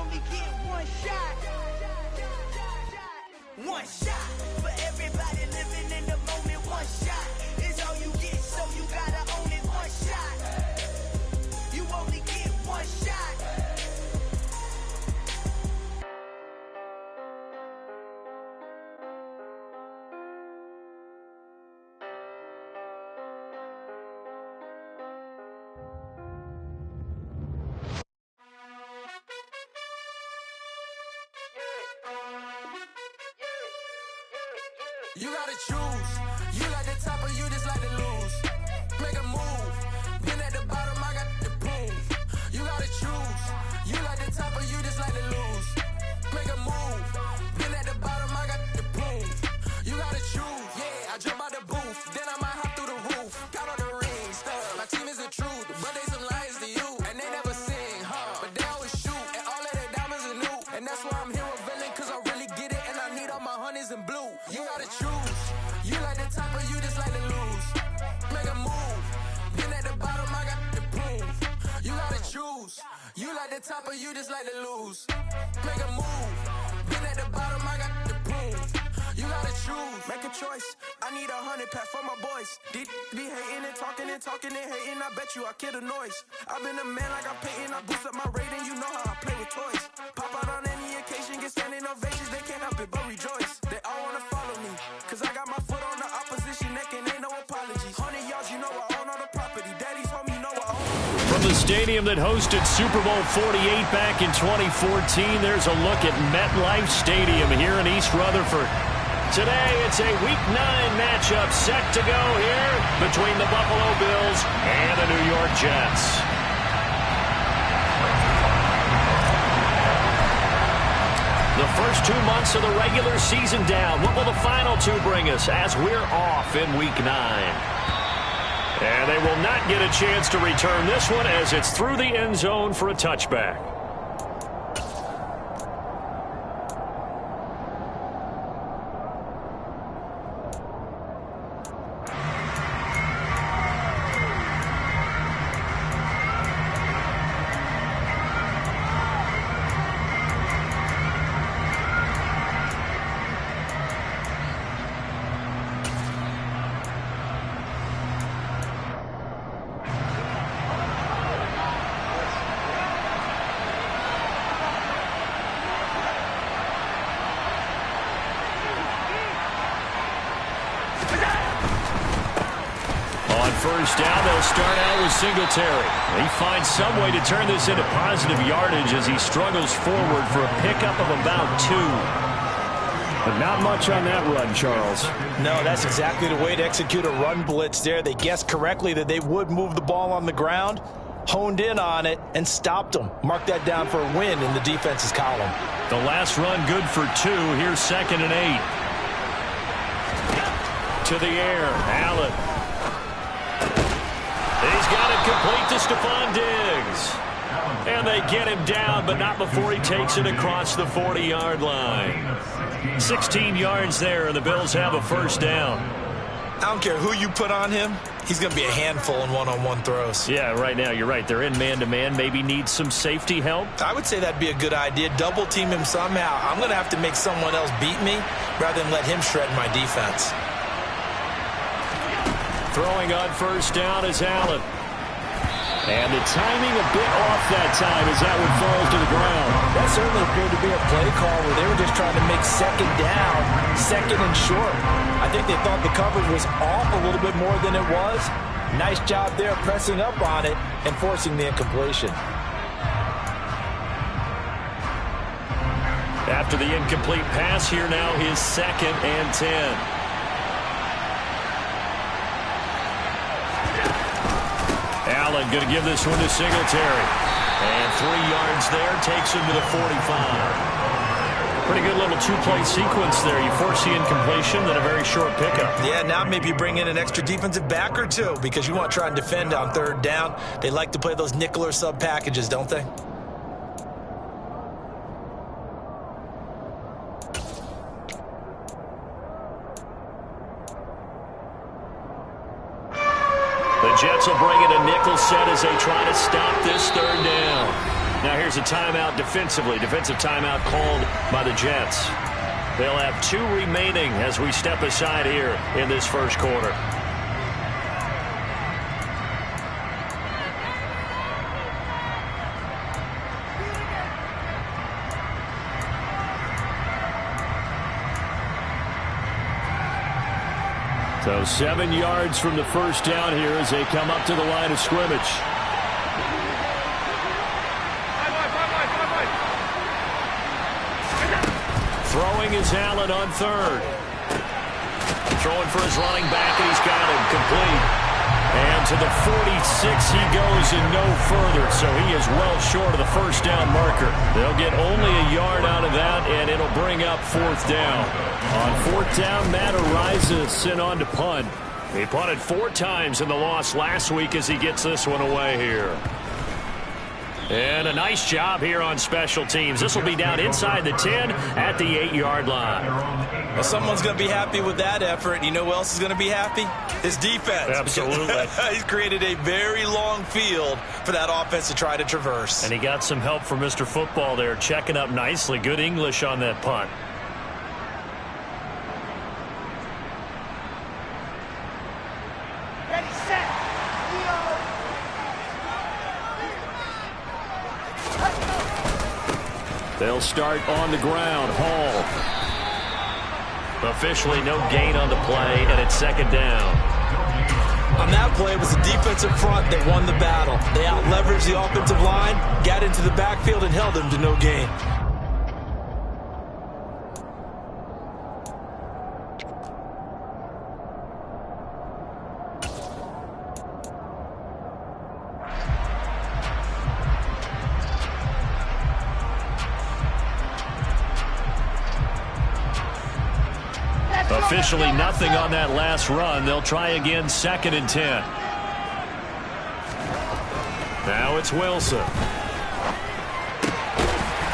only get one shot. One shot for everybody living in the moment. One shot is all you get, so you gotta own it. One shot. You only get one shot. You gotta choose. You like the top or you just like to lose. Make a move. Been at the bottom, I got the proof. You gotta choose. You like the top or you just like to lose. Make a move. Been at the bottom, I got the proof. You gotta choose. Yeah, I jump out the booth. Then I might hop through the roof. Count on the rings. My team is the truth, but they some liars to you. And they never sing, but they always shoot. And all of their diamonds are new. And that's why I'm here revealing, cause I really get it. And I need all my honeys in blue. You gotta choose. You like the top or you just like to lose. Make a move. Been at the bottom, I got the proof. You gotta choose. You like the top or you just like to lose. Make a move. Been at the bottom, I got the proof. You gotta choose. Make a choice. I need 100 pack for my boys. Be hating and talking and talking and hating. I bet you I kill the noise. I've been a man like I'm Peyton. I boost up my rating. You know how I play with toys. Pop out on any occasion, get standing ovations. They can't help it but rejoice. They all wanna follow me, cause I got my foot on the opposition neck and ain't no apologies. 100 yards, you know I own all the property. Daddy's home, you know I own. From the stadium that hosted Super Bowl 48 back in 2014, there's a look at MetLife Stadium here in East Rutherford. Today, it's a Week 9 matchup set to go here between the Buffalo Bills and the New York Jets. The first 2 months of the regular season down. What will the final 2 bring us as we're off in Week 9? And they will not get a chance to return this one as it's through the end zone for a touchback. First down, they'll start out with Singletary. He finds some way to turn this into positive yardage as he struggles forward for a pickup of about 2. But not much on that run, Charles. No, that's exactly the way to execute a run blitz there. They guessed correctly that they would move the ball on the ground, honed in on it, and stopped them. Mark that down for a win in the defense's column. The last run good for 2. Here's 2nd and 8. To the air, Allen. He's got it complete to Stephon Diggs. And they get him down, but not before he takes it across the 40-yard line. 16 yards there, and the Bills have a first down. I don't care who you put on him. He's going to be a handful in one-on-one throws. Yeah, right now, you're right. They're in man-to-man. Maybe needs some safety help. I would say that'd be a good idea. Double-team him somehow. I'm going to have to make someone else beat me rather than let him shred my defense. Throwing on first down is Allen. And the timing a bit off that time as that one falls to the ground. That certainly appeared to be a play call where they were just trying to make second down, second and short. I think they thought the coverage was off a little bit more than it was. Nice job there pressing up on it and forcing the incompletion. After the incomplete pass, here now is 2nd and 10. Allen going to give this one to Singletary. And 3 yards there, takes him to the 45. Pretty good little 2-play sequence there. You force the incompletion, then a very short pickup. Yeah, now maybe you bring in an extra defensive back or 2 because you want to try and defend on 3rd down. They like to play those nickel or sub packages, don't they? The Jets will bring in a nickel set as they try to stop this 3rd down. Now here's there's a timeout defensively. Defensive timeout called by the Jets. They'll have 2 remaining as we step aside here in this first quarter. So 7 yards from the first down here as they come up to the line of scrimmage. Throwing is Allen on third. Throwing for his running back, and he's got him complete. And to the 46 he goes and no further, so he is well short of the first down marker. They'll get only a yard out of that, and it'll bring up 4th down. On 4th down, Matt Araiza sent on to punt. He punted 4 times in the loss last week as he gets this one away here. And a nice job here on special teams. This will be down inside the 10 at the 8-yard line. Well, someone's going to be happy with that effort. You know who else is going to be happy? His defense. Absolutely. He's created a very long field for that offense to try to traverse. And he got some help from Mr. Football there, checking up nicely. Good English on that punt. Ready, set, They'll start on the ground. Hall. Officially no gain on the play, and it's 2nd down. On that play, it was the defensive front that won the battle. They out-leveraged the offensive line, got into the backfield, and held them to no gain. Officially nothing on that last run. They'll try again, 2nd and 10. Now it's Wilson.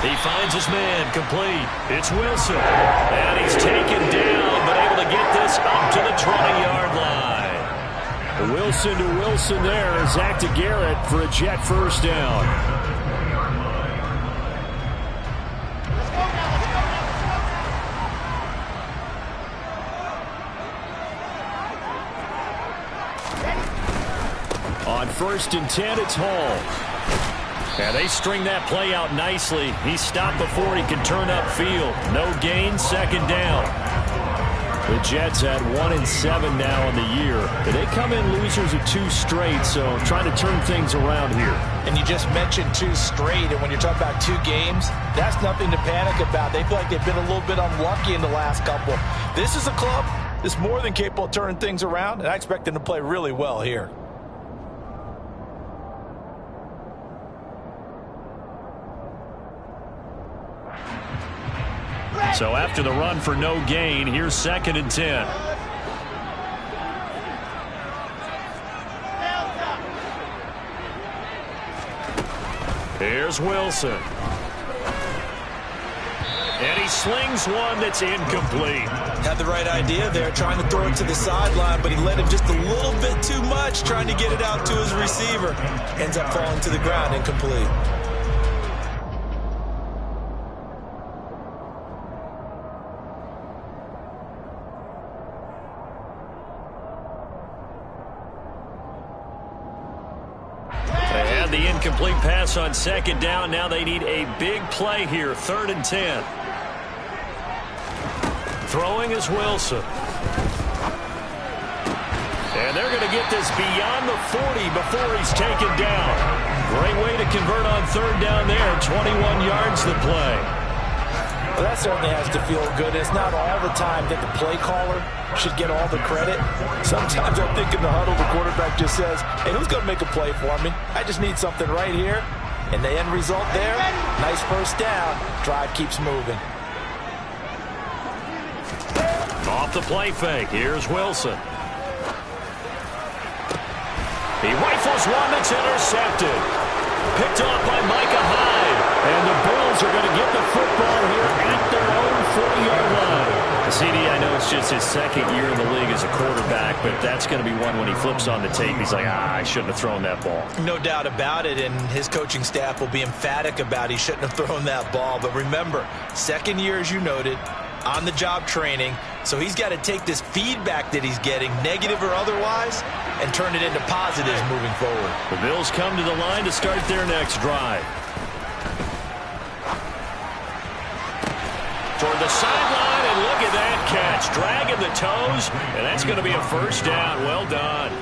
He finds his man, complete. It's Wilson. And he's taken down, but able to get this up to the 20-yard line. Wilson to Wilson there. Zach to Garrett for a Jet first down. On 1st and 10, it's Hall. And they string that play out nicely. He stopped before he could turn upfield. No gain, 2nd down. The Jets had 1-7 now on the year. They come in losers of 2 straight, so trying to turn things around here. And you just mentioned 2 straight, and when you're talking about 2 games, that's nothing to panic about. They feel like they've been a little bit unlucky in the last couple. This is a club that's more than capable of turning things around, and I expect them to play really well here. So after the run for no gain, here's 2nd and 10. Here's Wilson. And he slings one that's incomplete. Had the right idea there, trying to throw it to the sideline, but he led him just a little bit too much, trying to get it out to his receiver. Ends up falling to the ground, incomplete. The incomplete pass on 2nd down. Now they need a big play here. 3rd and 10. Throwing is Wilson. And they're going to get this beyond the 40 before he's taken down. Great way to convert on 3rd down there. 21 yards to play. Well, that certainly has to feel good. It's not all the time that the play caller should get all the credit. Sometimes I think in the huddle, the quarterback just says, hey, who's going to make a play for me? I just need something right here. And the end result there, nice first down. Drive keeps moving. Off the play fake. Here's Wilson. He rifles one that's intercepted. Picked off by Micah Hyde. And the Bills are going to get the football here at their own 40-yard line. CD, I know it's just his second year in the league as a quarterback, but that's going to be one when he flips on the tape. He's like, I shouldn't have thrown that ball. No doubt about it, and his coaching staff will be emphatic about he shouldn't have thrown that ball. But remember, second year, as you noted, on-the-job training, so he's got to take this feedback that he's getting, negative or otherwise, and turn it into positives moving forward. The Bills come to the line to start their next drive. Toward the sideline, and look at that catch. Dragging the toes, and that's going to be a first down. Well done.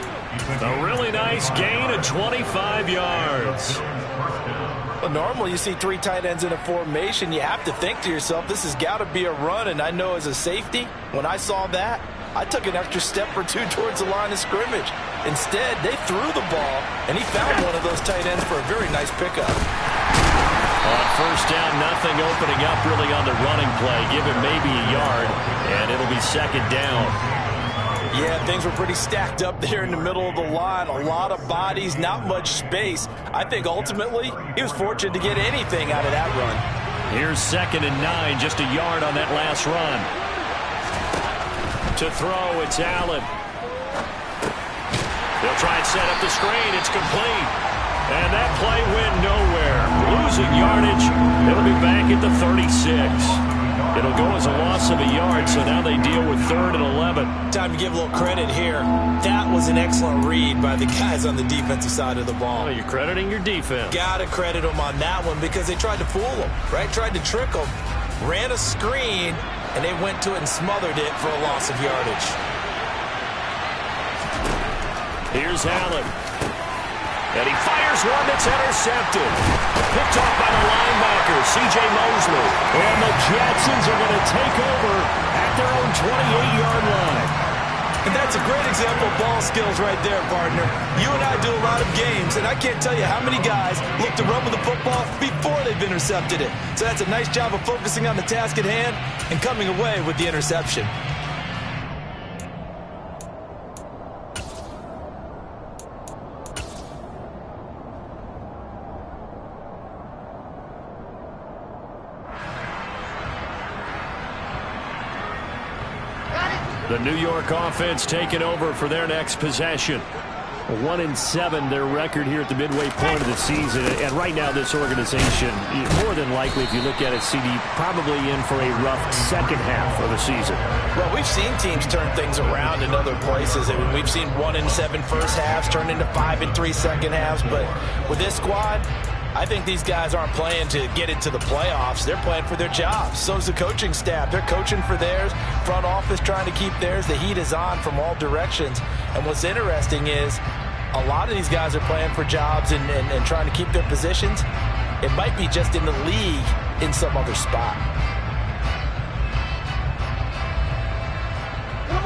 A really nice gain of 25 yards. Well, normally you see three tight ends in a formation. You have to think to yourself, this has got to be a run. And I know as a safety, when I saw that, I took an extra step or two towards the line of scrimmage. Instead, they threw the ball, and he found one of those tight ends for a very nice pickup. On first down, nothing opening up really on the running play. Give him maybe a yard, and it'll be second down. Yeah, things were pretty stacked up there in the middle of the line. A lot of bodies, not much space. I think ultimately he was fortunate to get anything out of that run. Here's 2nd and 9, just a yard on that last run. To throw, it's Allen. They'll try and set up the screen. It's complete. And that play went nowhere. Losing yardage. It'll be back at the 36. It'll go as a loss of a yard, so now they deal with 3rd and 11. Time to give a little credit here. That was an excellent read by the guys on the defensive side of the ball. Oh, you're crediting your defense. Got to credit them on that one because they tried to fool them, right? Tried to trick them. Ran a screen, and they went to it and smothered it for a loss of yardage. Here's Allen. And he fires one that's intercepted. Picked off by the linebacker, C.J. Mosley. And the Jetsons are going to take over at their own 28-yard line. And that's a great example of ball skills right there, partner. You and I do a lot of games, and I can't tell you how many guys look to run with the football before they've intercepted it. So that's a nice job of focusing on the task at hand and coming away with the interception. The New York offense taking over for their next possession. 1-7, their record here at the midway point of the season. And right now, this organization, more than likely, if you look at it, CD, probably in for a rough second half of the season. Well, we've seen teams turn things around in other places. I mean, we've seen 1-7 first halves turn into 5-3 second halves. But with this squad, I think these guys aren't playing to get into the playoffs. They're playing for their jobs. So's the coaching staff. They're coaching for theirs. Front office trying to keep theirs. The heat is on from all directions. And what's interesting is a lot of these guys are playing for jobs and trying to keep their positions. It might be just in the league in some other spot.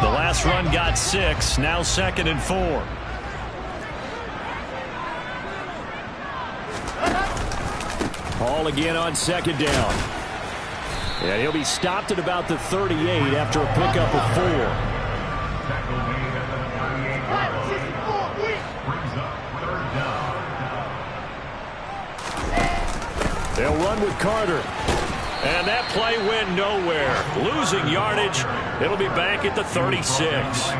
The last run got 6. Now 2nd and 4. Hall again on 2nd down. And he'll be stopped at about the 38 after a pickup of 4. They'll run with Carter. And that play went nowhere. Losing yardage. It'll be back at the 36.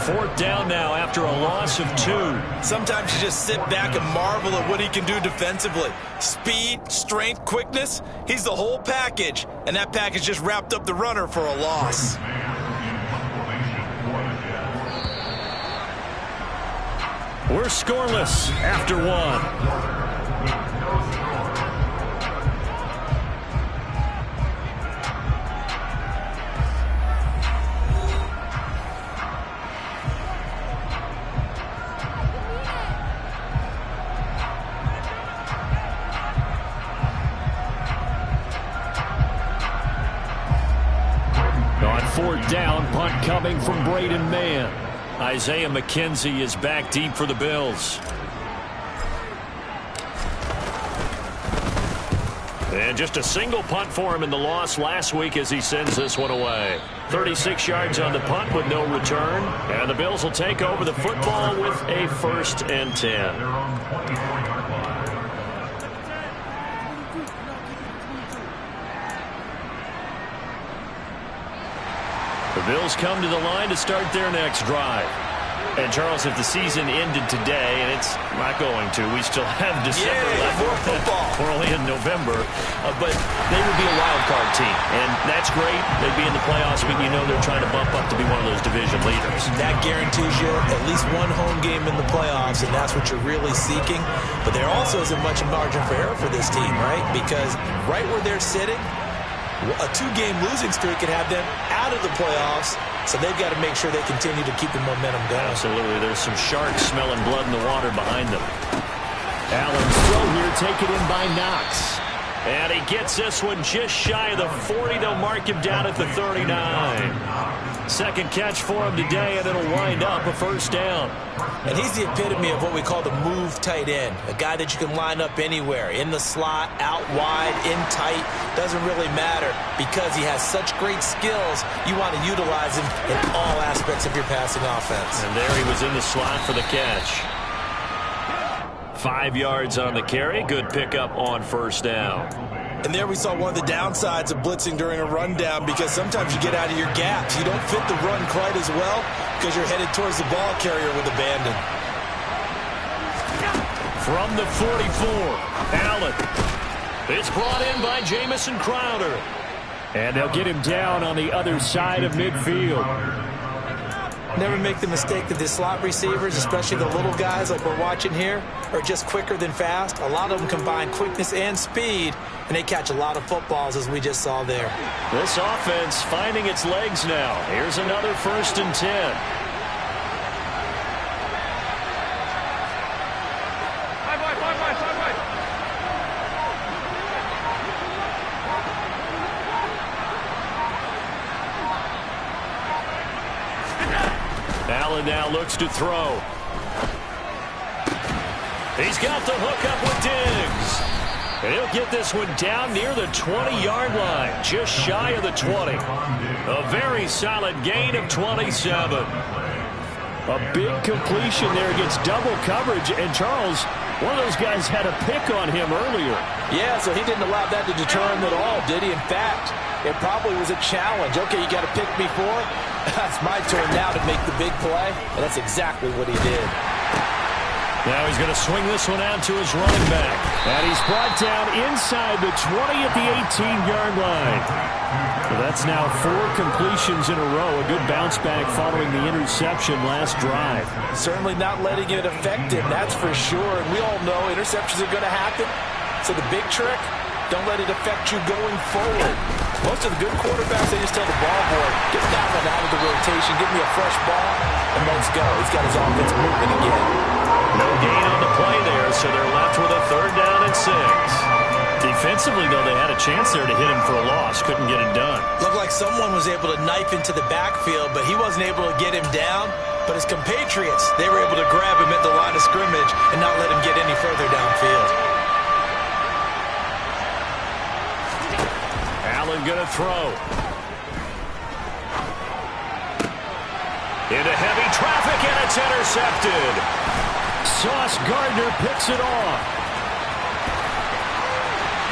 4th down now after a loss of 2. Sometimes you just sit back and marvel at what he can do defensively. Speed, strength, quickness. He's the whole package. And that package just wrapped up the runner for a loss. We're scoreless after 1. On 4th down, punt coming from Braden Mann. Isaiah McKenzie is back deep for the Bills. And just a single punt for him in the loss last week as he sends this one away. 36 yards on the punt with no return. And the Bills will take over the football with a 1st and 10. The Bills come to the line to start their next drive. And, Charles, if the season ended today, and it's not going to, we still have December left. More football. We're only in November. But they would be a wild card team. And that's great. They'd be in the playoffs, but you know they're trying to bump up to be one of those division leaders. That guarantees you at least one home game in the playoffs, and that's what you're really seeking. But there also isn't much margin for error for this team, right? Because right where they're sitting, a 2-game losing streak could have them out of the playoffs. So they've got to make sure they continue to keep the momentum going. Absolutely. There's some sharks smelling blood in the water behind them. Allen's throw here taken in by Knox. And he gets this one just shy of the 40. They'll mark him down at the 39. Second catch for him today, and it'll wind up a first down. And he's the epitome of what we call the move tight end. A guy that you can line up anywhere. In the slot, out wide, in tight. Doesn't really matter because he has such great skills. You want to utilize him in all aspects of your passing offense. And there he was in the slot for the catch. 5 yards on the carry. Good pickup on first down. And there we saw one of the downsides of blitzing during a rundown because sometimes you get out of your gaps. You don't fit the run quite as well because you're headed towards the ball carrier with abandon. From the 44, Allen. It's brought in by Jamison Crowder. And they'll get him down on the other side of midfield. Never make the mistake that the slot receivers, especially the little guys like we're watching here, are just quicker than fast. A lot of them combine quickness and speed, and they catch a lot of footballs, as we just saw there. This offense finding its legs now. Here's another 1st and 10. Allen now looks to throw. He's got the hook up with Diggs. And he'll get this one down near the 20-yard line, just shy of the 20. A very solid gain of 27. A big completion there against double coverage. And, Charles, one of those guys had a pick on him earlier. Yeah, so he didn't allow that to deter him at all, did he? In fact, it probably was a challenge. Okay, you got to pick me for it. That's my turn now to make the big play, and that's exactly what he did. Now he's going to swing this one out to his running back. And he's brought down inside the 20 at the 18-yard line. So that's now 4 completions in a row. A good bounce back following the interception last drive. Certainly not letting it affect him, that's for sure. And we all know interceptions are going to happen. So the big trick, don't let it affect you going forward. Most of the good quarterbacks, they just tell the ball boy, get that one out of the rotation, give me a fresh ball, and let's go. He's got his offense moving again. No gain on the play there, so they're left with a 3rd down and 6. Defensively, though, they had a chance there to hit him for a loss. Couldn't get it done. Looked like someone was able to knife into the backfield, but he wasn't able to get him down. But his compatriots, they were able to grab him at the line of scrimmage and not let him get any further downfield. Allen going to throw. Into heavy traffic, and it's intercepted. Sauce Gardner picks it off.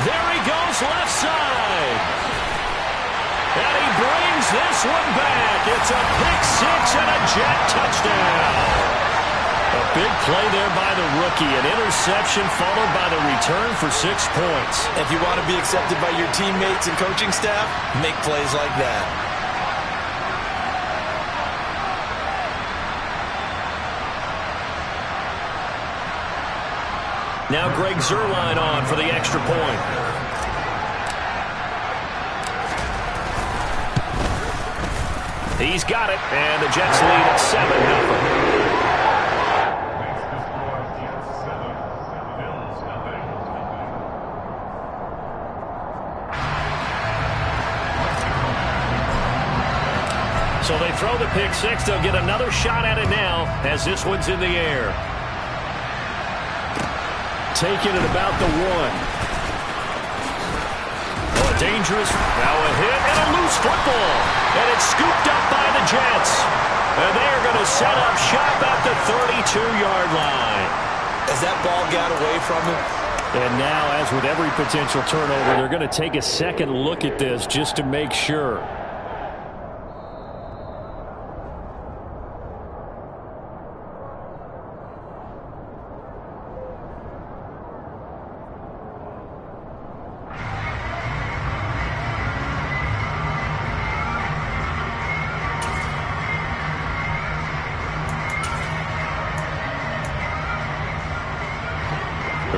There he goes, left side. And he brings this one back. It's a pick 6 and a jet touchdown. A big play there by the rookie. An interception followed by the return for 6 points. If you want to be accepted by your teammates and coaching staff, make plays like that. Now Greg Zuerlein on for the extra point. He's got it, and the Jets lead at 7-0. So they throw the pick 6. They'll get another shot at it now as this one's in the air. Taken at about the 1. Oh, a dangerous, now a hit and a loose football. And it's scooped up by the Jets. And they're going to set up shop at the 32-yard line. As that ball got away from him. And now, as with every potential turnover, they're going to take a second look at this just to make sure.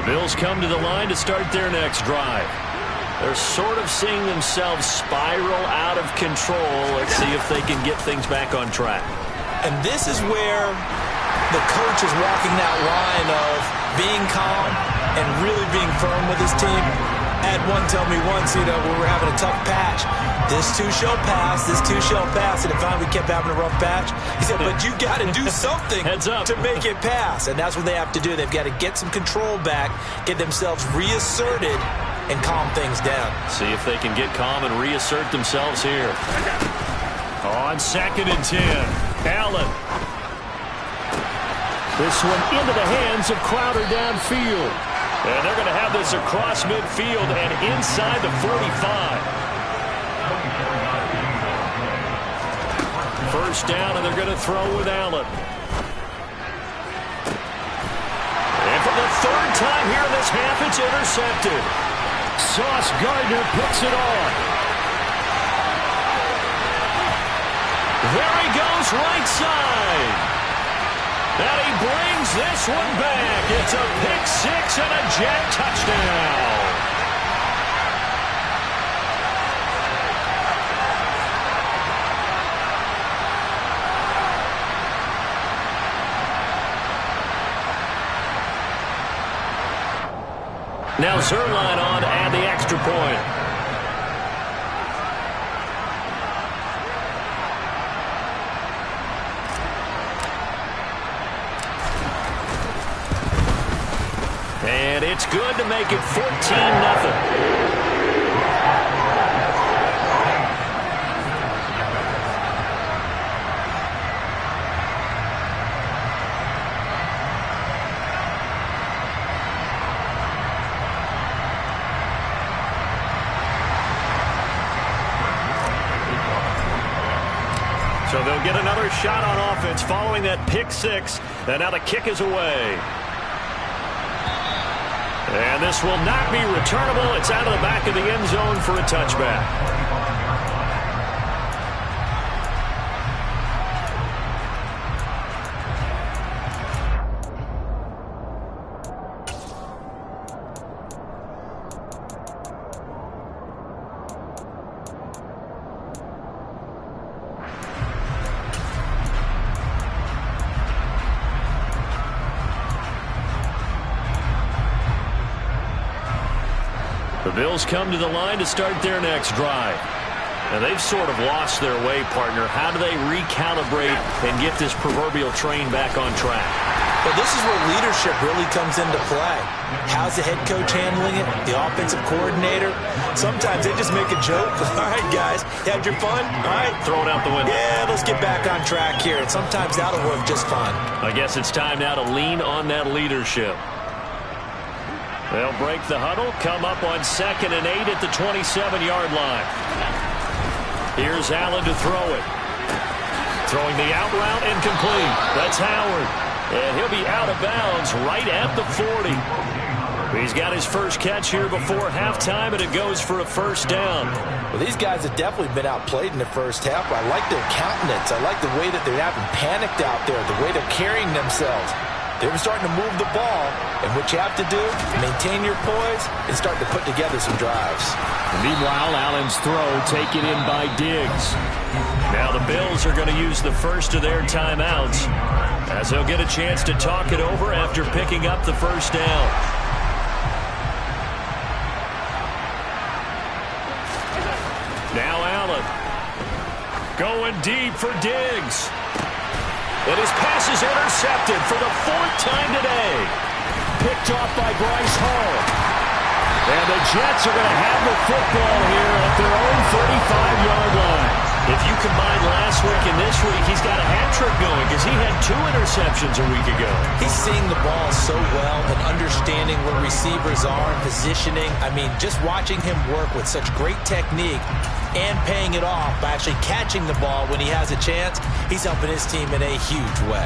Bills come to the line to start their next drive. They're sort of seeing themselves spiral out of control. Let's see if they can get things back on track. And this is where the coach is walking that line of being calm and really being firm with his team. I had one tell me once, when we're having a tough patch, this too shall pass, this too shall pass. And if we kept having a rough patch, he said, but you got to do something to make it pass. And that's what they have to do. They've got to get some control back, get themselves reasserted, and calm things down. See if they can get calm and reassert themselves here. On 2nd and 10, Allen. This one into the hands of Crowder downfield. And they're going to have this across midfield and inside the 45. First down, and they're going to throw with Allen. And for the 3rd time here in this half, it's intercepted. Sauce Gardner picks it off. There he goes, right side. And he brings this one back. It's a pick 6 and a Jet touchdown. Now Zuerlein on to add the extra point. And it's good to make it 14-0. So they'll get another shot on offense following that pick 6. And now the kick is away. And this will not be returnable. It's out of the back of the end zone for a touchback. The Bills come to the line to start their next drive. And they've sort of lost their way, partner. How do they recalibrate and get this proverbial train back on track? Well, this is where leadership really comes into play. How's the head coach handling it? The offensive coordinator? Sometimes they just make a joke. All right, guys, you had your fun? All right. Throw it out the window. Yeah, let's get back on track here. And sometimes that'll work just fine. I guess it's time now to lean on that leadership. They'll break the huddle, come up on 2nd and 8 at the 27-yard line. Here's Allen to throw it. Throwing the out route incomplete. That's Howard. And he'll be out of bounds right at the 40. He's got his first catch here before halftime, and it goes for a first down. Well, these guys have definitely been outplayed in the first half. I like their countenance. I like the way that they're having panicked out there, the way they're carrying themselves. They're starting to move the ball, and what you have to do, maintain your poise and start to put together some drives. Meanwhile, Allen's throw taken in by Diggs. Now the Bills are going to use the first of their timeouts as they'll get a chance to talk it over after picking up the first down. Now Allen going deep for Diggs. And his pass is intercepted for the 4th time today. Picked off by Bryce Hall. And the Jets are going to have the football here at their own 35-yard line. If you combine last week and this week, he's got a hat-trick going because he had 2 interceptions a week ago. He's seeing the ball so well and understanding where receivers are and positioning. I mean, just watching him work with such great technique and paying it off by actually catching the ball when he has a chance, he's helping his team in a huge way.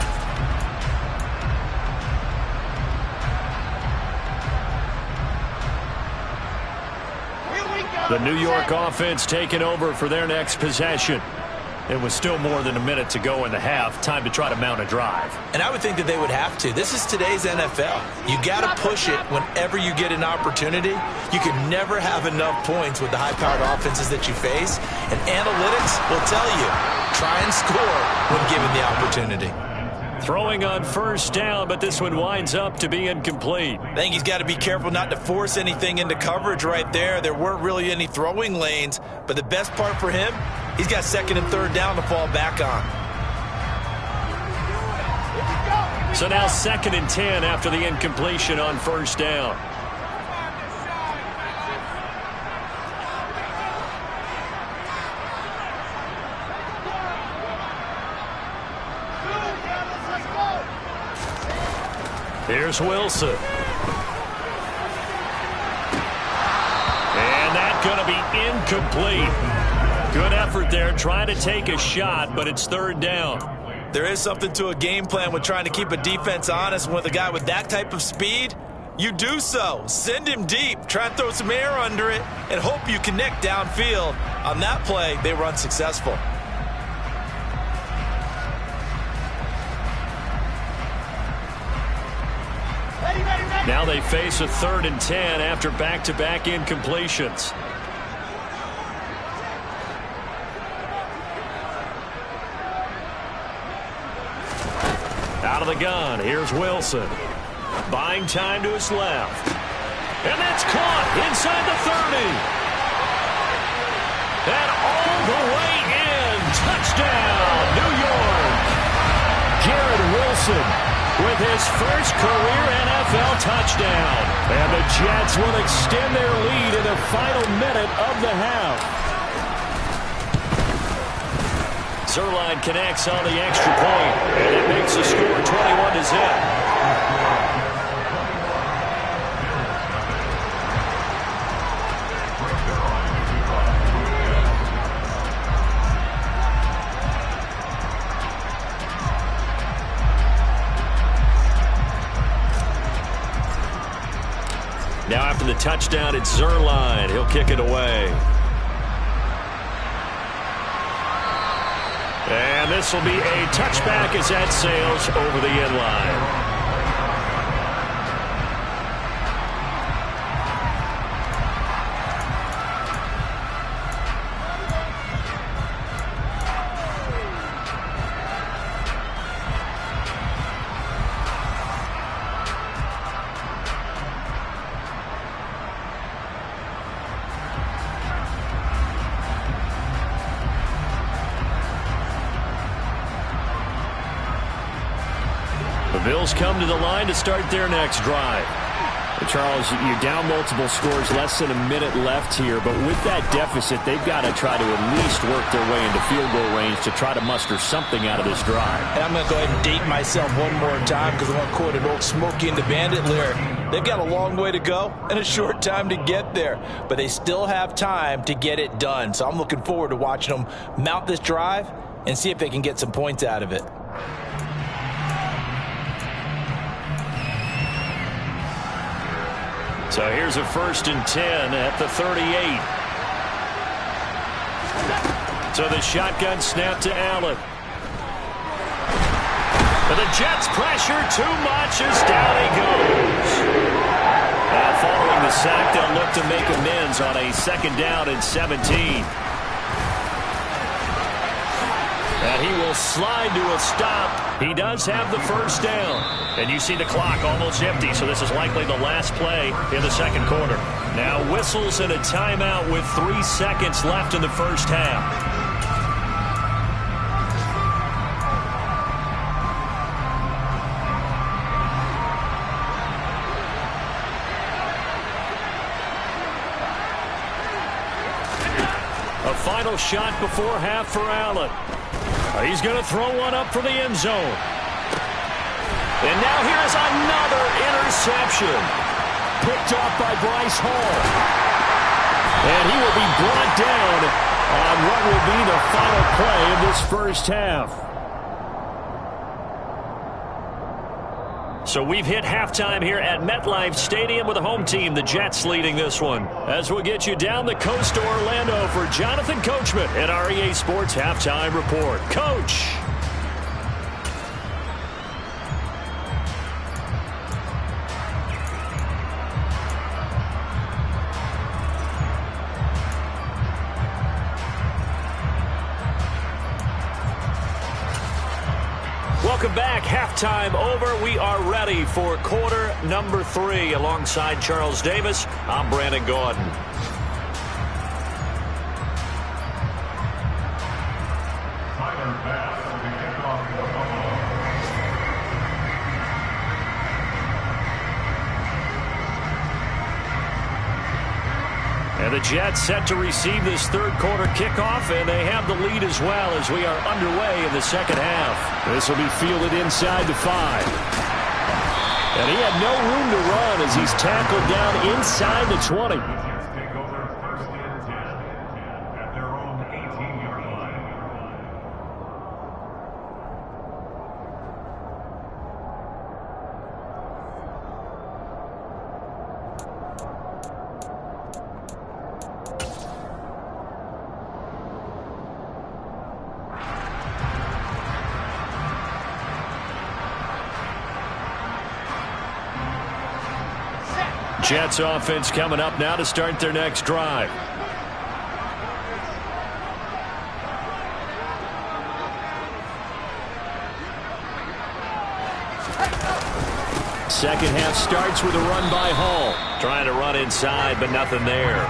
The New York offense taking over for their next possession. It was still more than a minute to go in the half. Time to try to mount a drive. And I would think that they would have to. This is today's NFL. You got to push it whenever you get an opportunity. You can never have enough points with the high-powered offenses that you face. And analytics will tell you, try and score when given the opportunity. Throwing on first down, but this one winds up to be incomplete. I think he's got to be careful not to force anything into coverage right there. There weren't really any throwing lanes, but the best part for him, he's got second and third down to fall back on. So now 2nd and 10 after the incompletion on first down. Here's Wilson. And that's going to be incomplete. Good effort there, trying to take a shot, but it's third down. There is something to a game plan with trying to keep a defense honest. With a guy with that type of speed, you do so. Send him deep, try and throw some air under it, and hope you connect downfield. On that play, they were unsuccessful. Now they face a 3rd and 10 after back-to-back incompletions. Out of the gun, here's Wilson. Buying time to his left. And that's caught inside the 30. And all the way in. Touchdown, New York. Garrett Wilson with his first career NFL touchdown. And the Jets will extend their lead in the final minute of the half. Zuerlein connects on the extra point, and it makes the score 21-0. Now after the touchdown, it's Zuerlein. He'll kick it away. And this will be a touchback as that sails over the end line. The Bills come to the line to start their next drive. Charles, you're down multiple scores, less than a minute left here, but with that deficit, they've got to try to at least work their way into field goal range to try to muster something out of this drive. And I'm going to go ahead and date myself one more time because I want to quote an old Smokey and the Bandit lyric. They've got a long way to go and a short time to get there, but they still have time to get it done. So I'm looking forward to watching them mount this drive and see if they can get some points out of it. So here's a 1st and 10 at the 38. So the shotgun snap to Allen. But the Jets pressure too much as down he goes. Following the sack, they'll look to make amends on a 2nd down and 17. And he will slide to a stop. He does have the 1st down. And you see the clock almost empty, so this is likely the last play in the 2nd quarter. Now whistles and a timeout with 3 seconds left in the first half. A final shot before half for Allen. He's going to throw one up for the end zone. And now here's another interception. Picked off by Bryce Hall. And he will be brought down on what will be the final play of this first half. So we've hit halftime here at MetLife Stadium with the home team, the Jets, leading this one. As we'll get you down the coast to Orlando for Jonathan Coachman at our EA Sports Halftime Report. Coach. Welcome back. Halftime over. We are ready for quarter number 3. Alongside Charles Davis, I'm Brandon Gaudin. And the Jets set to receive this third quarter kickoff, and they have the lead as well as we are underway in the second half. This will be fielded inside the 5. And he had no room to run as he's tackled down inside the 20. Jets offense coming up now to start their next drive. Second half starts with a run by Hall. Trying to run inside, but nothing there.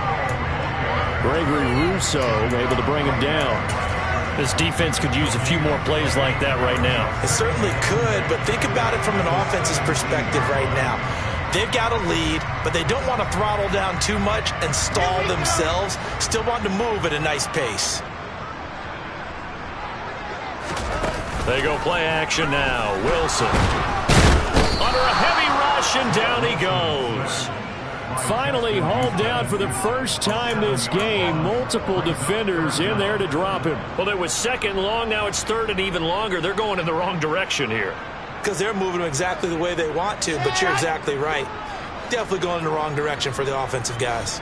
Gregory Rousseau able to bring him down. This defense could use a few more plays like that right now. It certainly could, but think about it from an offense's perspective right now. They've got a lead, but they don't want to throttle down too much and stall themselves. Still want to move at a nice pace. They go play action now. Wilson. Under a heavy rush, and down he goes. Finally hauled down for the first time this game. Multiple defenders in there to drop him. Well, it was second long. Now it's third and even longer. They're going in the wrong direction here. Because they're moving exactly the way they want to, but you're exactly right. Definitely going in the wrong direction for the offensive guys.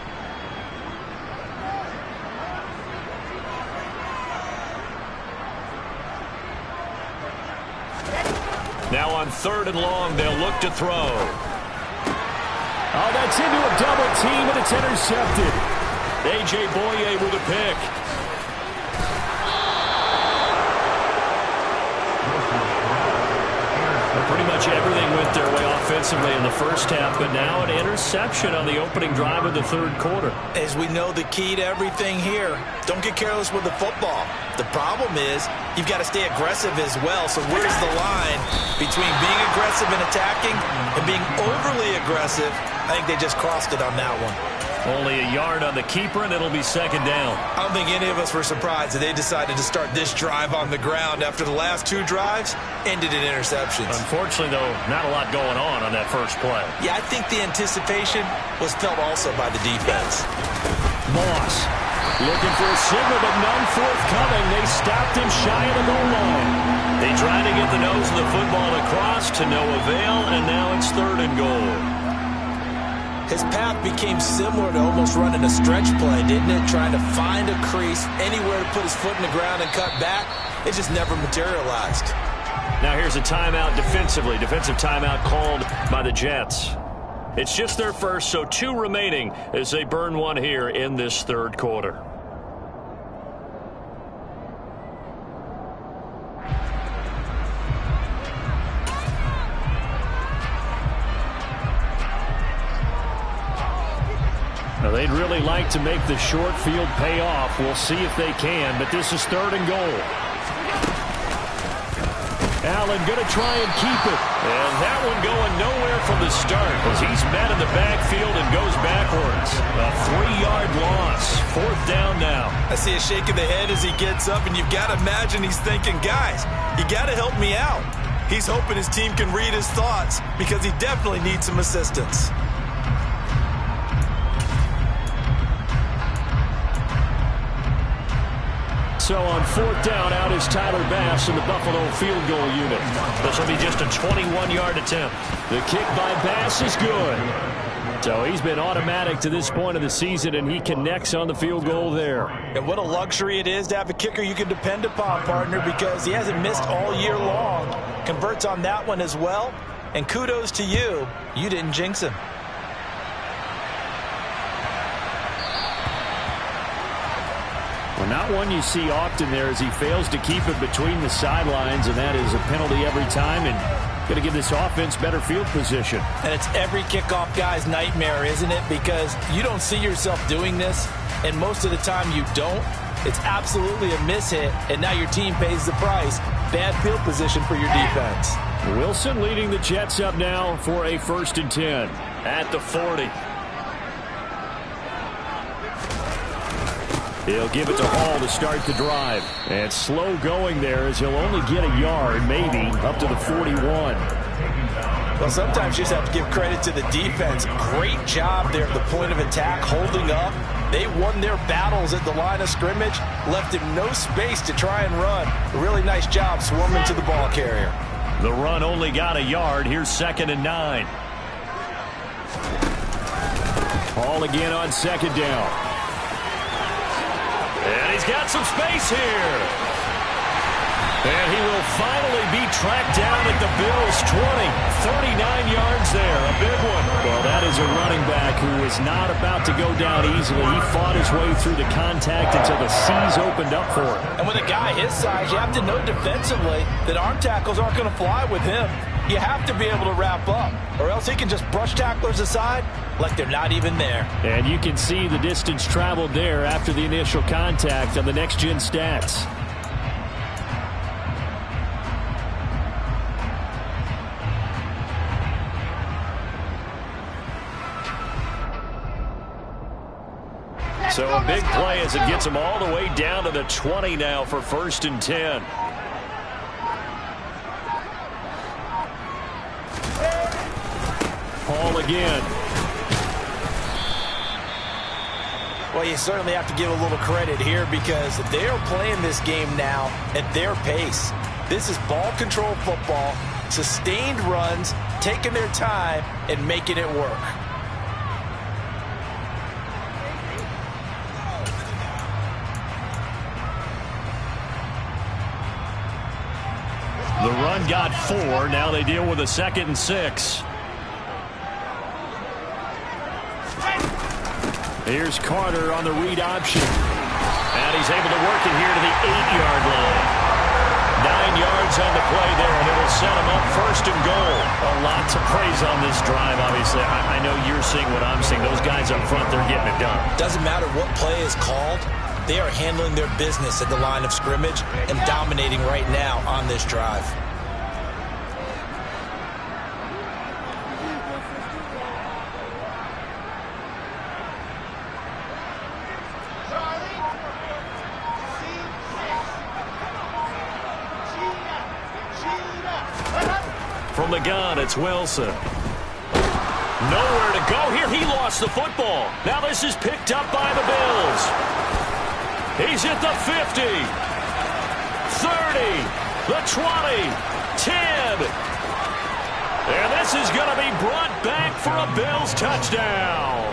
Now on third and long, they'll look to throw. Oh, that's into a double team, and it's intercepted. A.J. Boye with a pick. Pretty much everything went their way offensively in the first half, but now an interception on the opening drive of the third quarter. As we know, the key to everything here, don't get careless with the football. The problem is you've got to stay aggressive as well. So where's the line between being aggressive and attacking and being overly aggressive? I think they just crossed it on that one. Only a yard on the keeper, and it'll be second down. I don't think any of us were surprised that they decided to start this drive on the ground after the last 2 drives ended in interceptions. Unfortunately, though, not a lot going on that first play. Yeah, I think the anticipation was felt also by the defense. Moss looking for a signal, but none forthcoming. They stopped him shy of the goal line. They tried to get the nose of the football across to no avail, and now it's third and goal. His path became similar to almost running a stretch play, didn't it? Trying to find a crease, anywhere to put his foot in the ground and cut back. It just never materialized. Now here's a timeout defensively. Defensive timeout called by the Jets. It's just their first, so 2 remaining as they burn one here in this third quarter. Now, they'd really like to make the short field pay off. We'll see if they can, but this is third and goal. Allen going to try and keep it. And that one going nowhere from the start as he's met in the backfield and goes backwards. A 3-yard loss. Fourth down now. I see a shake of the head as he gets up, and you've got to imagine he's thinking, guys, you got to help me out. He's hoping his team can read his thoughts because he definitely needs some assistance. So on 4th down, out is Tyler Bass in the Buffalo field goal unit. This will be just a 21-yard attempt. The kick by Bass is good. So he's been automatic to this point of the season, and he connects on the field goal there. And what a luxury it is to have a kicker you can depend upon, partner, because he hasn't missed all year long. Converts on that one as well. And kudos to you. You didn't jinx him. Well, not one you see often there as he fails to keep it between the sidelines, and that is a penalty every time, and going to give this offense better field position. And it's every kickoff guy's nightmare, isn't it? Because you don't see yourself doing this, and most of the time you don't. It's absolutely a mishit, and now your team pays the price. Bad field position for your defense. Wilson leading the Jets up now for a 1st and 10 at the 40. He'll give it to Hall to start the drive. And slow going there as he'll only get a yard, maybe, up to the 41. Well, sometimes you just have to give credit to the defense. Great job there at the point of attack, holding up. They won their battles at the line of scrimmage, left him no space to try and run. A really nice job swarming to the ball carrier. The run only got a yard. Here's 2nd and 9. Hall again on 2nd down. And he's got some space here. And he will finally be tracked down at the Bills' 20. 39 yards there, a big one. Well, that is a running back who is not about to go down easily. He fought his way through the contact until the seas opened up for him. And with a guy his size, you have to know defensively that arm tackles aren't going to fly with him. You have to be able to wrap up, or else he can just brush tacklers aside like they're not even there. And you can see the distance traveled there after the initial contact on the next-gen stats. So a big play as it gets him all the way down to the 20 now for 1st and 10. Hall again. Well, you certainly have to give a little credit here because they are playing this game now at their pace. This is ball control football, sustained runs, taking their time, and making it work. The run got 4. Now they deal with a 2nd and 6. Here's Carter on the read option. And he's able to work it here to the 8-yard line. 9 yards on the play there, and it'll set him up 1st and goal. A lot to praise on this drive, obviously. I know you're seeing what I'm seeing. Those guys up front, they're getting it done. Doesn't matter what play is called. They are handling their business at the line of scrimmage and dominating right now on this drive. From the gun, it's Wilson. Nowhere to go here. He lost the football. Now this is picked up by the Bills. He's at the 50, 30, the 20, 10. And this is going to be brought back for a Bills touchdown.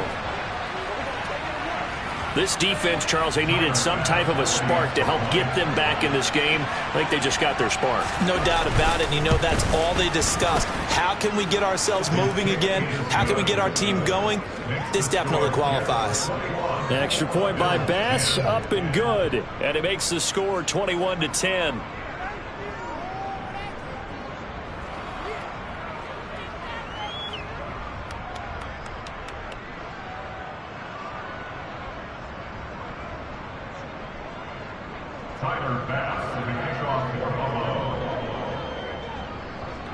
This defense, Charles, they needed some type of a spark to help get them back in this game. I think they just got their spark. No doubt about it. And you know, that's all they discussed. How can we get ourselves moving again? How can we get our team going? This definitely qualifies. Extra point by Bass, up and good. And it makes the score 21-10.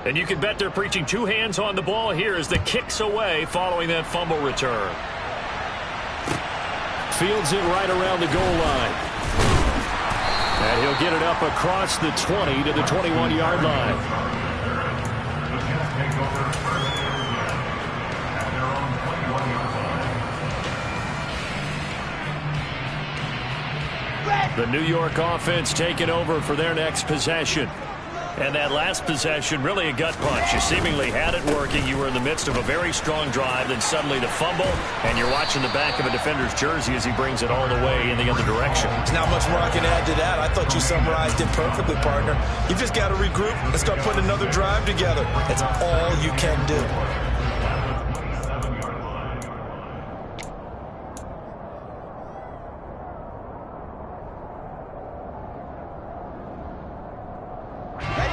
And you can bet they're preaching two hands on the ball here as the kick's away following that fumble return. Fields it right around the goal line. And he'll get it up across the 20 to the 21-yard line. The New York offense taking over for their next possession. And that last possession, really a gut punch. You seemingly had it working. You were in the midst of a very strong drive, then suddenly the fumble, and you're watching the back of a defender's jersey as he brings it all the way in the other direction. There's not much more I can add to that. I thought you summarized it perfectly, partner. You've just got to regroup and start putting another drive together. That's all you can do.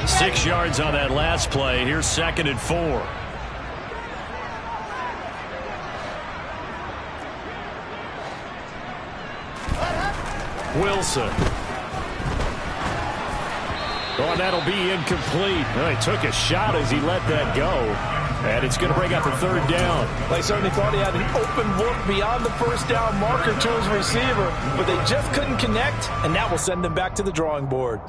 Six yards on that last play. Here's 2nd and 4. Wilson. Oh, and that'll be incomplete. Well, he took a shot as he let that go. And it's going to bring up a 3rd down. They certainly thought he had an open look beyond the first down marker to his receiver, but they just couldn't connect, and that will send them back to the drawing board.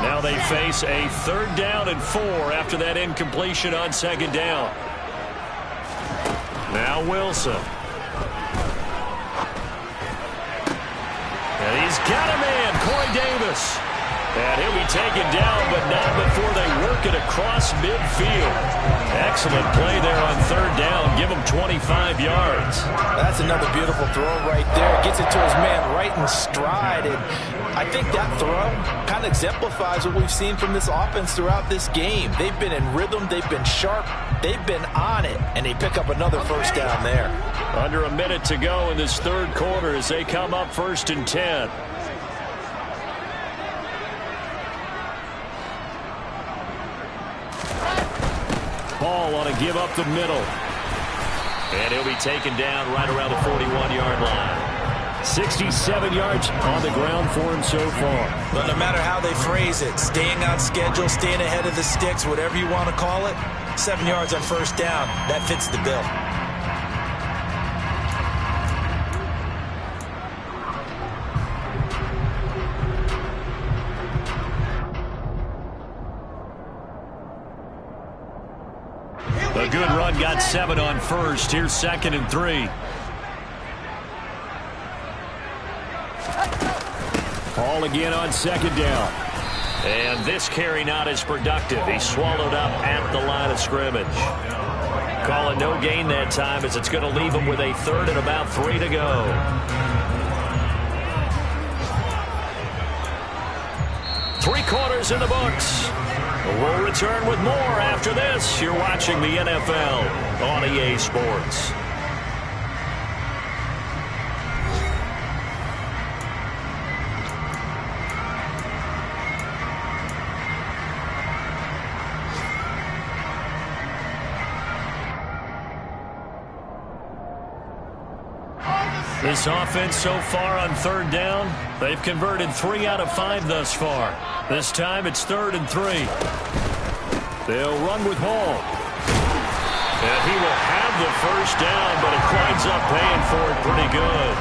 Now they face a 3rd down and 4 after that incompletion on 2nd down. Now Wilson. And he's got a man, Corey Davis. And he'll be taken down, but not before they work it across midfield. Excellent play there on 3rd down. Give him 25 yards. That's another beautiful throw right there. Gets it to his man right in stride. And I think that throw kind of exemplifies what we've seen from this offense throughout this game. They've been in rhythm. They've been sharp. They've been on it. And they pick up another 1st down there. Under a minute to go in this 3rd quarter as they come up 1st and 10. Ball on to give up the middle. And he'll be taken down right around the 41-yard line. 67 yards on the ground for him so far. But no matter how they phrase it, staying on schedule, staying ahead of the sticks, whatever you want to call it, 7 yards on 1st down, that fits the bill. A good run, got 7 on 1st. Here's 2nd and 3. Paul again on 2nd down. And this carry not as productive. He swallowed up at the line of scrimmage. Call it no gain that time as it's going to leave him with a 3rd and about 3 to go. Three quarters in the books. We'll return with more after this. You're watching the NFL on EA Sports. This offense so far on 3rd down, they've converted 3 out of 5 thus far. This time it's 3rd and 3. They'll run with Hall. And he will have the 1st down, but it winds up paying for it pretty good.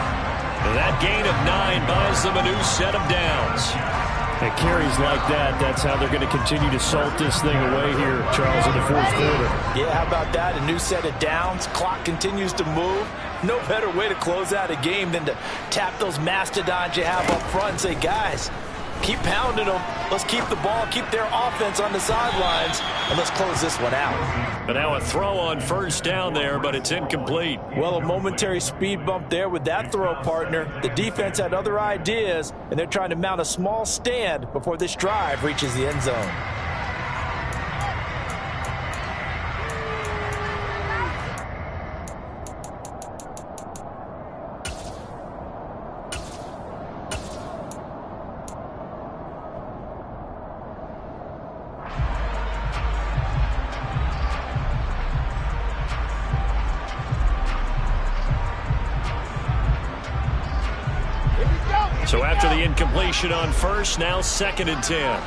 That gain of 9 buys them a new set of downs. And carries like that, that's how they're going to continue to salt this thing away here, Charles, in the 4th quarter. Yeah, how about that? A new set of downs. Clock continues to move. No better way to close out a game than to tap those mastodons you have up front and say, guys, keep pounding them. Let's keep the ball, keep their offense on the sidelines, and let's close this one out. But now a throw on 1st down there, but it's incomplete. Well, a momentary speed bump there with that throw, partner. The defense had other ideas, and they're trying to mount a small stand before this drive reaches the end zone. So after the incompletion on 1st, now 2nd and 10.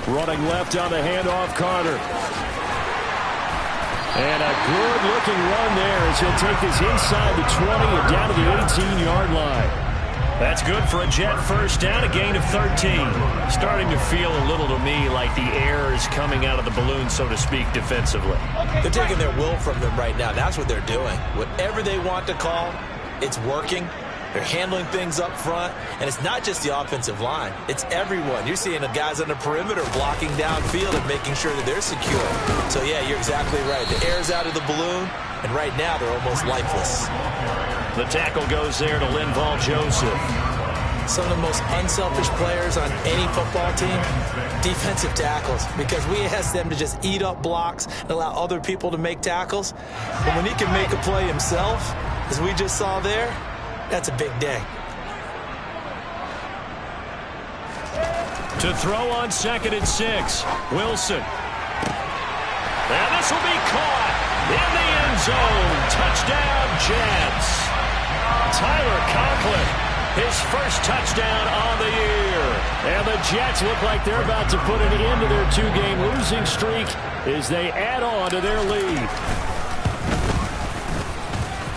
Running left on the handoff, Carter. And a good-looking run there as he'll take this inside the 20 and down to the 18-yard line. That's good for a Jet first down, a gain of 13. Starting to feel a little to me like the air is coming out of the balloon, so to speak, defensively. They're taking their will from them right now. That's what they're doing. Whatever they want to call, it's working. They're handling things up front, and it's not just the offensive line. It's everyone. You're seeing the guys on the perimeter blocking downfield and making sure that they're secure. So, yeah, you're exactly right. The air's out of the balloon, and right now they're almost lifeless. The tackle goes there to Linval Joseph. Some of the most unselfish players on any football team, defensive tackles, because we ask them to just eat up blocks and allow other people to make tackles. But when he can make a play himself, as we just saw there, that's a big day. To throw on 2nd and 6, Wilson. And this will be caught in the end zone. Touchdown, Jets. Tyler Conklin, his first touchdown on the year. And the Jets look like they're about to put an end to their 2-game losing streak as they add on to their lead.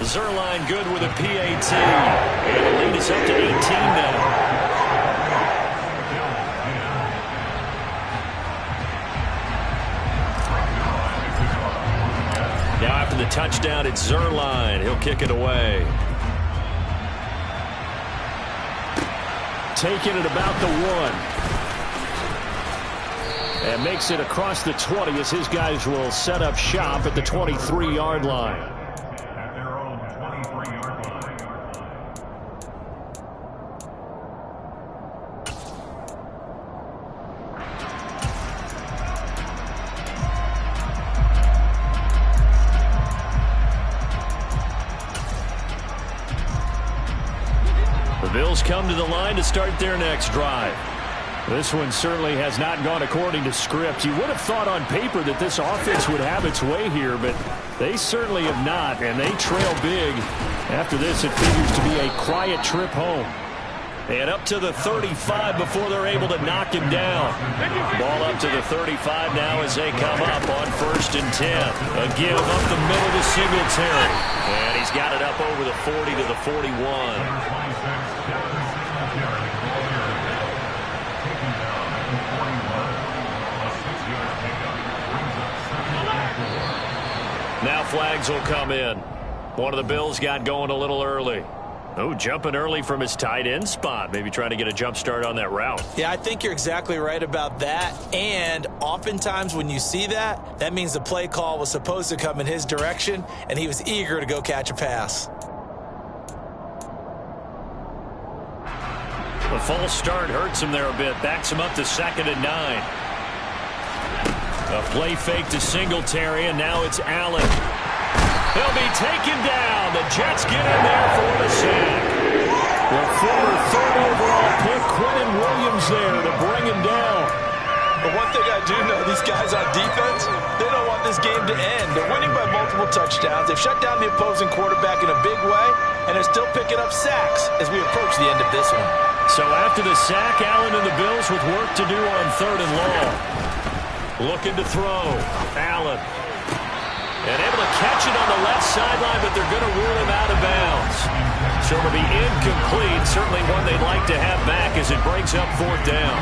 Zuerlein good with a PAT. And the lead is up to 18 now. Now after the touchdown, it's Zuerlein. He'll kick it away. Taking it about the 1. And makes it across the 20 as his guys will set up shop at the 23-yard line. The Bills come to the line to start their next drive. This one certainly has not gone according to script. You would have thought on paper that this offense would have its way here, but they certainly have not, and they trail big. After this, it figures to be a quiet trip home. And up to the 35 before they're able to knock him down. Ball up to the 35 now as they come up on 1st and 10. A give up the middle to Singletary. And he's got it up over the 40 to the 41. Now flags will come in. One of the Bills got going a little early. Oh, jumping early from his tight end spot. Maybe trying to get a jump start on that route. Yeah, I think you're exactly right about that. And oftentimes when you see that, that means the play call was supposed to come in his direction, and he was eager to go catch a pass. The false start hurts him there a bit. Backs him up to 2nd and 9. A play fake to Singletary, and now it's Allen. He'll be taken down. The Jets get in there for the sack. The former 3rd overall pick, Quinnen Williams, there to bring him down. But one thing I do know, these guys on defense, they don't want this game to end. They're winning by multiple touchdowns. They've shut down the opposing quarterback in a big way, and they're still picking up sacks as we approach the end of this one. So after the sack, Allen and the Bills with work to do on 3rd and long. Looking to throw. Allen. And able to catch it on the left sideline, but they're going to rule him out of bounds. So it'll be incomplete. Certainly one they'd like to have back as it breaks up 4th down.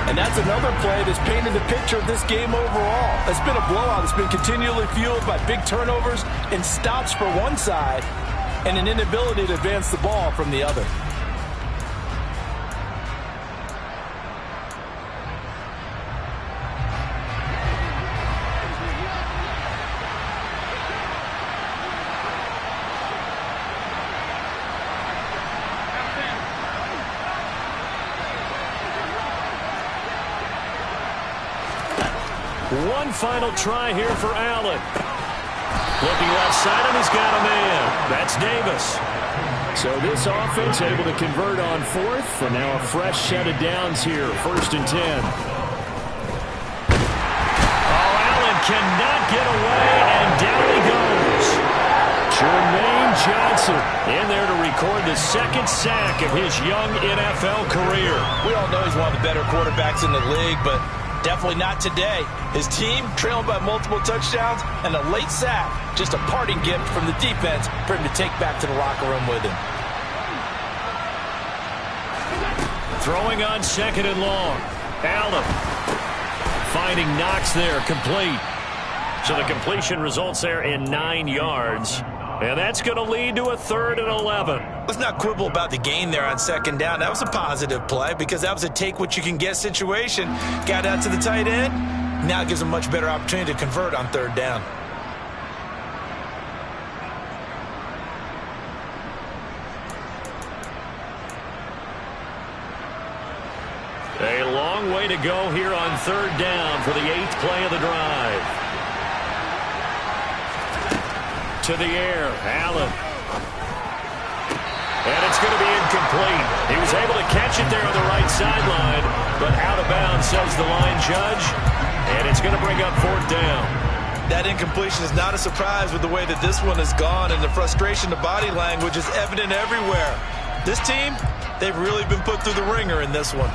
And that's another play that's painted the picture of this game overall. It's been a blowout. It's been continually fueled by big turnovers and stops for one side and an inability to advance the ball from the other. One final try here for Allen. Looking left side, and he's got a man. That's Davis. So this offense able to convert on 4th, and now a fresh set of downs here, 1st and 10. Oh, Allen cannot get away, and down he goes. Jermaine Johnson in there to record the 2nd sack of his young NFL career. We all know he's one of the better quarterbacks in the league, but definitely not today. His team trailing by multiple touchdowns and a late sack. Just a parting gift from the defense for him to take back to the locker room with him. Throwing on 2nd and long. Allen finding Knox there, complete. So the completion results there in 9 yards. And that's going to lead to a 3rd and 11. Let's not quibble about the gain there on 2nd down. That was a positive play because that was a take-what-you-can-get situation. Got out to the tight end. Now it gives them a much better opportunity to convert on 3rd down. A long way to go here on 3rd down for the 8th play of the drive. To the air, Allen. And it's going to be incomplete. He was able to catch it there on the right sideline, but out of bounds, says the line judge. And it's going to bring up 4th down. That incompletion is not a surprise with the way that this one has gone, and the frustration, the body language is evident everywhere. This team, they've really been put through the ringer in this one.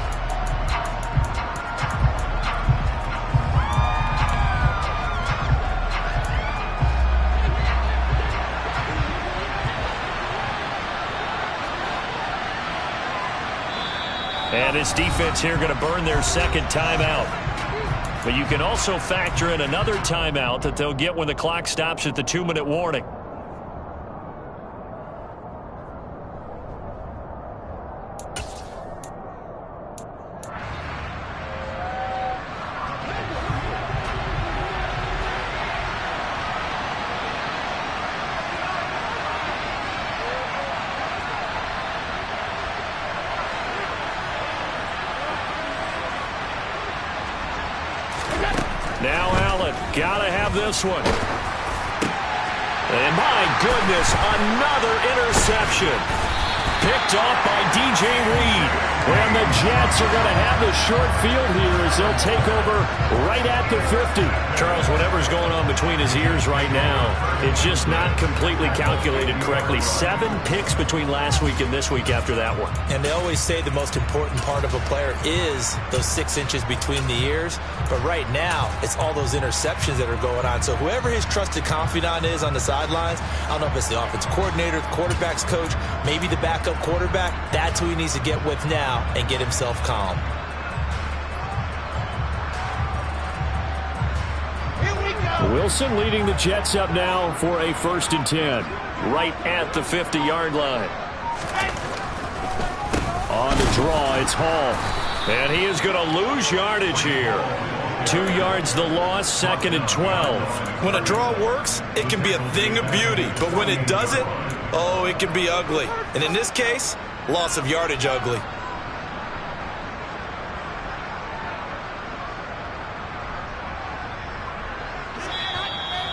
And this defense here going to burn their 2nd timeout. But you can also factor in another timeout that they'll get when the clock stops at the 2-minute warning. Now Allen, gotta have this one. And my goodness, another interception. Picked off by DJ Reed. And the Jets are going to have the short field here as they'll take over right at the 50. Charles, whatever's going on between his ears right now, it's just not completely calculated correctly. 7 picks between last week and this week after that one. And they always say the most important part of a player is those 6 inches between the ears. But right now, it's all those interceptions that are going on. So whoever his trusted confidant is on the sidelines, I don't know if it's the offensive coordinator, the quarterback's coach, maybe the backup quarterback, that's who he needs to get with now and get himself calm. Wilson leading the Jets up now for a 1st and 10. Right at the 50-yard line. On the draw, it's Hall. And he is going to lose yardage here. 2 yards the loss, 2nd and 12. When a draw works, it can be a thing of beauty. But when it doesn't, oh, it can be ugly. And in this case, loss of yardage ugly.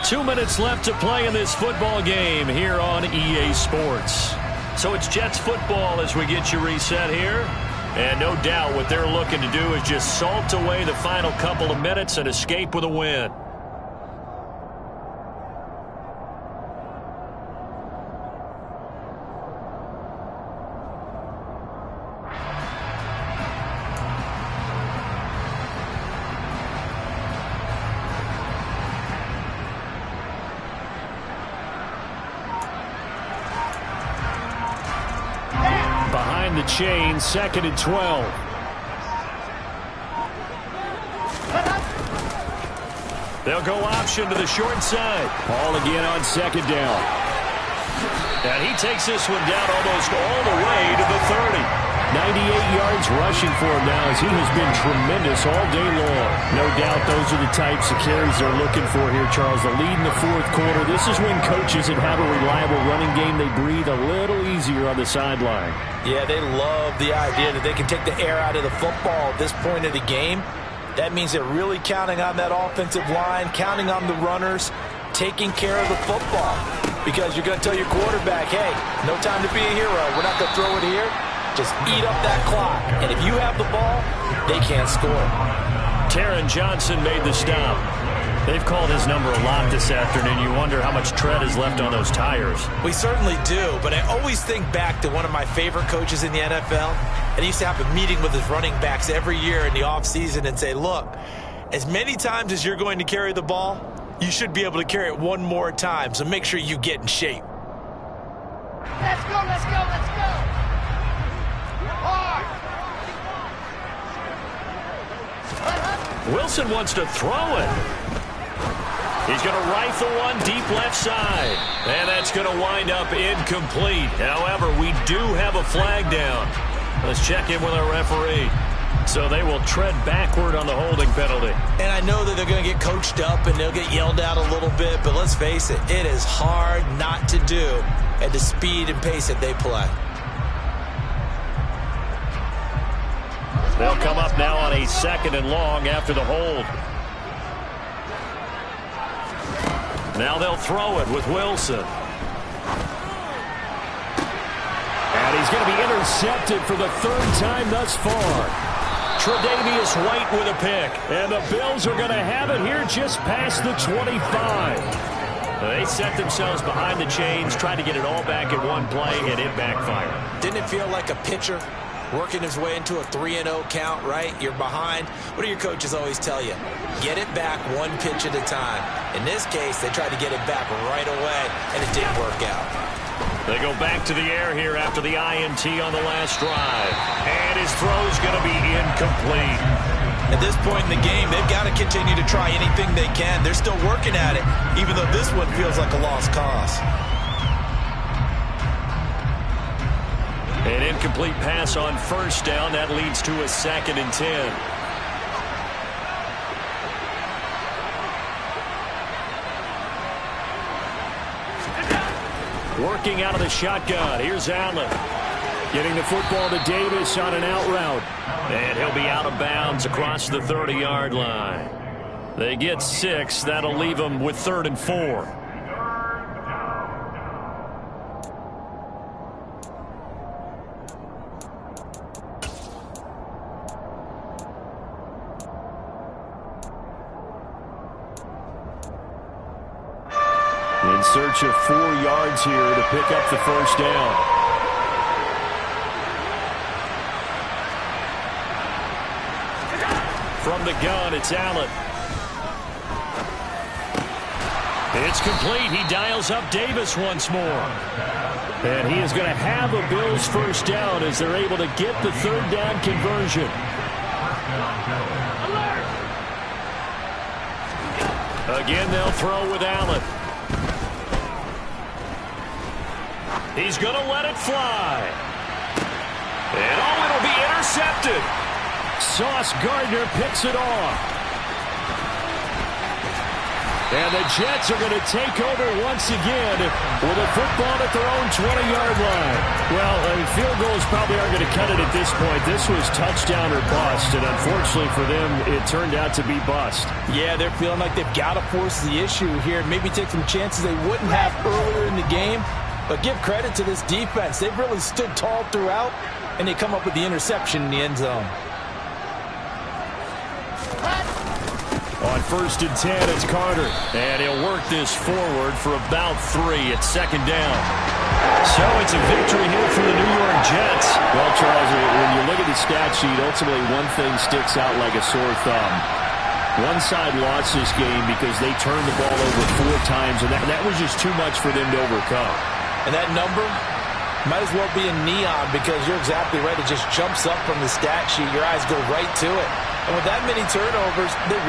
Two minutes left to play in this football game here on EA Sports. So it's Jets football as we get you reset here. And no doubt what they're looking to do is just salt away the final couple of minutes and escape with a win. The chain, 2nd and 12. They'll go option to the short side. Ball again on 2nd down. And he takes this one down almost all the way to the 30. 98 yards rushing for him now as he has been tremendous all day long. No doubt those are the types of carries they're looking for here, Charles. The lead in the 4th quarter. This is when coaches that have a reliable running game, they breathe a little easier on the sideline. Yeah, they love the idea that they can take the air out of the football at this point of the game. That means they're really counting on that offensive line, counting on the runners, taking care of the football. Because you're going to tell your quarterback, hey, no time to be a hero. We're not going to throw it here. Just eat up that clock. And if you have the ball, they can't score. Taron Johnson made the stop. They've called his number a lot this afternoon. You wonder how much tread is left on those tires. We certainly do, but I always think back to one of my favorite coaches in the NFL. And he used to have a meeting with his running backs every year in the offseason and say, look, as many times as you're going to carry the ball, you should be able to carry it one more time, so make sure you get in shape. Let's go, let's go, let's go. Hard. Wilson wants to throw it. He's going to rifle one deep left side. And that's going to wind up incomplete. However, we do have a flag down. Let's check in with our referee. So they will tread backward on the holding penalty. And I know that they're going to get coached up and they'll get yelled at a little bit, but let's face it, it is hard not to do at the speed and pace that they play. They'll come up now on a 2nd and long after the hold. Now they'll throw it with Wilson. And he's going to be intercepted for the 3rd time thus far. Tre'Davious White with a pick. And the Bills are going to have it here just past the 25. They set themselves behind the chains, tried to get it all back in one play, and it backfired. Didn't it feel like a pitcher working his way into a 3-0 count, right? You're behind. What do your coaches always tell you? Get it back one pitch at a time. In this case, they tried to get it back right away, and it didn't work out. They go back to the air here after the INT on the last drive. And his throw's going to be incomplete. At this point in the game, they've got to continue to try anything they can. They're still working at it, even though this one feels like a lost cause. An incomplete pass on 1st down. That leads to a 2nd and 10. Working out of the shotgun. Here's Allen. Getting the football to Davis on an out route. And he'll be out of bounds across the 30-yard line. They get 6. That'll leave them with 3rd and 4. In search of 4 yards here to pick up the 1st down. From the gun, it's Allen. It's complete. He dials up Davis once more. And he is going to have a Bills 1st down as they're able to get the 3rd down conversion. Again, they'll throw with Allen. He's going to let it fly. And it'll be intercepted. Sauce Gardner picks it off. And the Jets are going to take over once again with a football at their own 20-yard line. Well, field goals probably aren't going to cut it at this point. This was touchdown or bust, and unfortunately for them, it turned out to be bust. Yeah, they're feeling like they've got to force the issue here, maybe take some chances they wouldn't have earlier in the game. But give credit to this defense. They've really stood tall throughout, and they come up with the interception in the end zone. On 1st and 10, it's Carter. And he'll work this forward for about 3 at 2nd down. So it's a victory here for the New York Jets. Well, Charles, when you look at the stat sheet, ultimately one thing sticks out like a sore thumb. One side lost this game because they turned the ball over 4 times, and that was just too much for them to overcome. And that number might as well be in neon because you're exactly right. It just jumps up from the stat sheet. Your eyes go right to it. And with that many turnovers, they